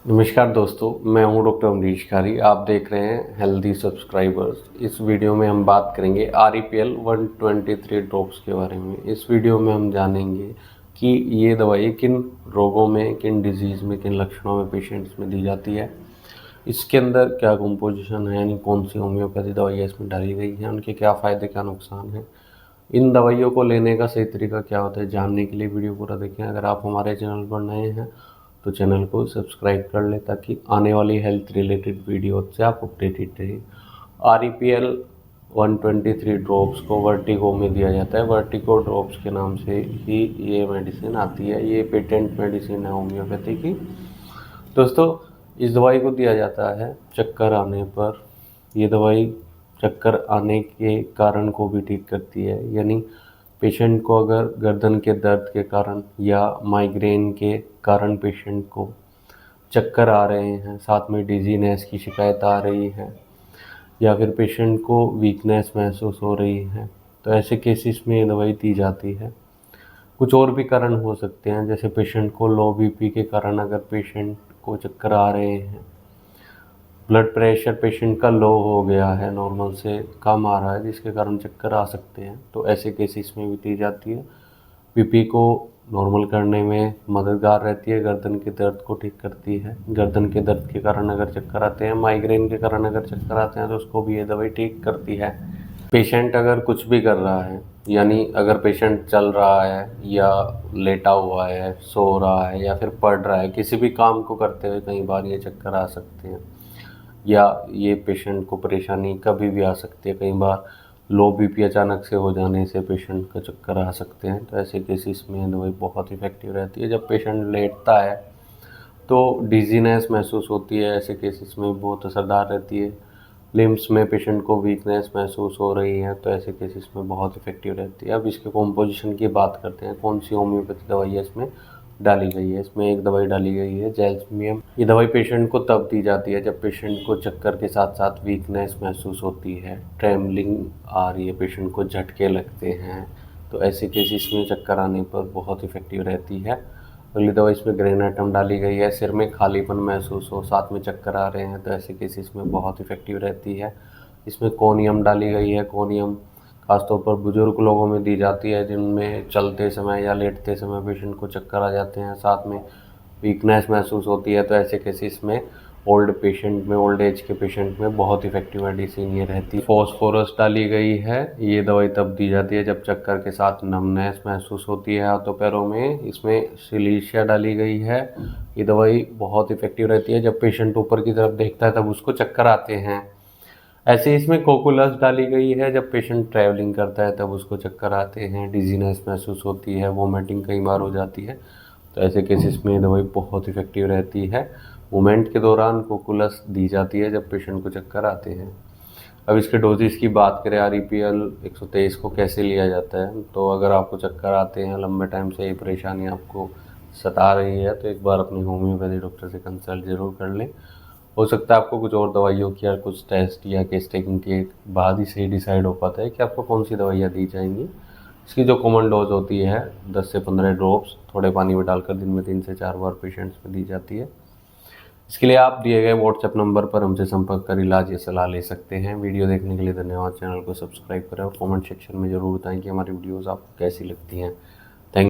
नमस्कार दोस्तों, मैं हूं डॉक्टर अमरीश कारी। आप देख रहे हैं हेल्दी सब्सक्राइबर्स। इस वीडियो में हम बात करेंगे REPL 123 ड्रॉप्स के बारे में। इस वीडियो में हम जानेंगे कि ये दवाई किन रोगों में, किन डिजीज़ में, किन लक्षणों में पेशेंट्स में दी जाती है, इसके अंदर क्या कंपोजिशन है, यानी कौन सी होम्योपैथी दवाइयाँ इसमें डाली गई हैं, उनके क्या फ़ायदे क्या नुकसान हैं, इन दवाइयों को लेने का सही तरीका क्या होता है। जानने के लिए वीडियो पूरा देखें। अगर आप हमारे चैनल पर नए हैं तो चैनल को सब्सक्राइब कर लें ताकि आने वाली हेल्थ रिलेटेड वीडियो से आप अपडेटेड रहें। REPL 123 ड्रॉप्स को वर्टिगो में दिया जाता है। वर्टिगो ड्रॉप्स के नाम से ही ये मेडिसिन आती है। ये पेटेंट मेडिसिन है होम्योपैथी की। दोस्तों, इस दवाई को दिया जाता है चक्कर आने पर। ये दवाई चक्कर आने के कारण को भी ठीक करती है, यानी पेशेंट को अगर गर्दन के दर्द के कारण या माइग्रेन के कारण पेशेंट को चक्कर आ रहे हैं, साथ में डिजीनेस की शिकायत आ रही है, या फिर पेशेंट को वीकनेस महसूस हो रही है, तो ऐसे केसेस में ये दवाई दी जाती है। कुछ और भी कारण हो सकते हैं, जैसे पेशेंट को लो बीपी के कारण अगर पेशेंट को चक्कर आ रहे हैं, ब्लड प्रेशर पेशेंट का लो हो गया है, नॉर्मल से कम आ रहा है, जिसके कारण चक्कर आ सकते हैं, तो ऐसे केसेस में भी दी जाती है। बीपी को नॉर्मल करने में मददगार रहती है, गर्दन के दर्द को ठीक करती है। गर्दन के दर्द के कारण अगर चक्कर आते हैं, माइग्रेन के कारण अगर चक्कर आते हैं, तो उसको भी ये दवाई ठीक करती है। पेशेंट अगर कुछ भी कर रहा है, यानी अगर पेशेंट चल रहा है या लेटा हुआ है, सो रहा है या फिर पढ़ रहा है, किसी भी काम को करते हुए कई बार ये चक्कर आ सकते हैं, या ये पेशेंट को परेशानी कभी भी आ सकती है। कई बार लो बीपी अचानक से हो जाने से पेशेंट का चक्कर आ सकते हैं, तो ऐसे केसेस में दवाई बहुत इफ़ेक्टिव रहती है। जब पेशेंट लेटता है तो डिजीनेस महसूस होती है, ऐसे केसेस में बहुत असरदार रहती है। लिम्स में पेशेंट को वीकनेस महसूस हो रही है, तो ऐसे केसेस में बहुत इफ़ेक्टिव रहती है। अब इसके कॉम्पोजिशन की बात करते हैं, कौन सी होम्योपैथी दवाई इसमें डाली गई है। इसमें एक दवाई डाली गई है जैल्समियम। ये दवाई पेशेंट को तब दी जाती है जब पेशेंट को चक्कर के साथ साथ वीकनेस महसूस होती है, ट्रेमलिंग आ रही है, पेशेंट को झटके लगते हैं, तो ऐसे केसेस में चक्कर आने पर बहुत इफ़ेक्टिव रहती है। अगली दवा इसमें ग्रेनेटम डाली गई है। सिर में खालीपन महसूस हो, साथ में चक्कर आ रहे हैं, तो ऐसे केसेस में बहुत इफ़ेक्टिव रहती है। इसमें कोनियम डाली गई है। कोनियम खासतौर पर बुजुर्ग लोगों में दी जाती है, जिनमें चलते समय या लेटते समय पेशेंट को चक्कर आ जाते हैं, साथ में वीकनेस महसूस होती है, तो ऐसे केसेस में ओल्ड एज के पेशेंट में बहुत इफेक्टिव मेडिसिन ये रहती है। फॉस्फोरस डाली गई है। ये दवाई तब दी जाती है जब चक्कर के साथ नमनेस महसूस होती है हाथों पैरों में। इसमें सिलीशिया डाली गई है। ये दवाई बहुत इफेक्टिव रहती है जब पेशेंट ऊपर की तरफ देखता है तब उसको चक्कर आते हैं। ऐसे इसमें कोकुलस डाली गई है। जब पेशेंट ट्रैवलिंग करता है तब उसको चक्कर आते हैं, डिजीनेस महसूस होती है, वोमिटिंग कई बार हो जाती है, तो ऐसे केसेस में दवाई बहुत इफेक्टिव रहती है। मूवमेंट के दौरान कोकुलस दी जाती है जब पेशेंट को चक्कर आते हैं। अब इसके डोजेस की बात करें, REPL 123 को कैसे लिया जाता है, तो अगर आपको चक्कर आते हैं, लंबे टाइम से ये परेशानी आपको सता रही है, तो एक बार अपने होम्योपैथी डॉक्टर से कंसल्ट जरूर कर लें। हो सकता है आपको कुछ और दवाइयों की या कुछ टेस्ट या केस टेकिंग के बाद ही सही डिसाइड हो पाता है कि आपको कौन सी दवाइयाँ दी जाएंगी। इसकी जो कॉमन डोज होती है 10 से 15 ड्रॉप्स थोड़े पानी में डालकर दिन में 3 से 4 बार पेशेंट्स में दी जाती है। इसके लिए आप दिए गए व्हाट्सएप नंबर पर हमसे संपर्क कर इलाज या सलाह ले सकते हैं। वीडियो देखने के लिए धन्यवाद। चैनल को सब्सक्राइब करें और कमेंट सेक्शन में ज़रूर बताएं कि हमारी वीडियोज़ आपको कैसी लगती हैं।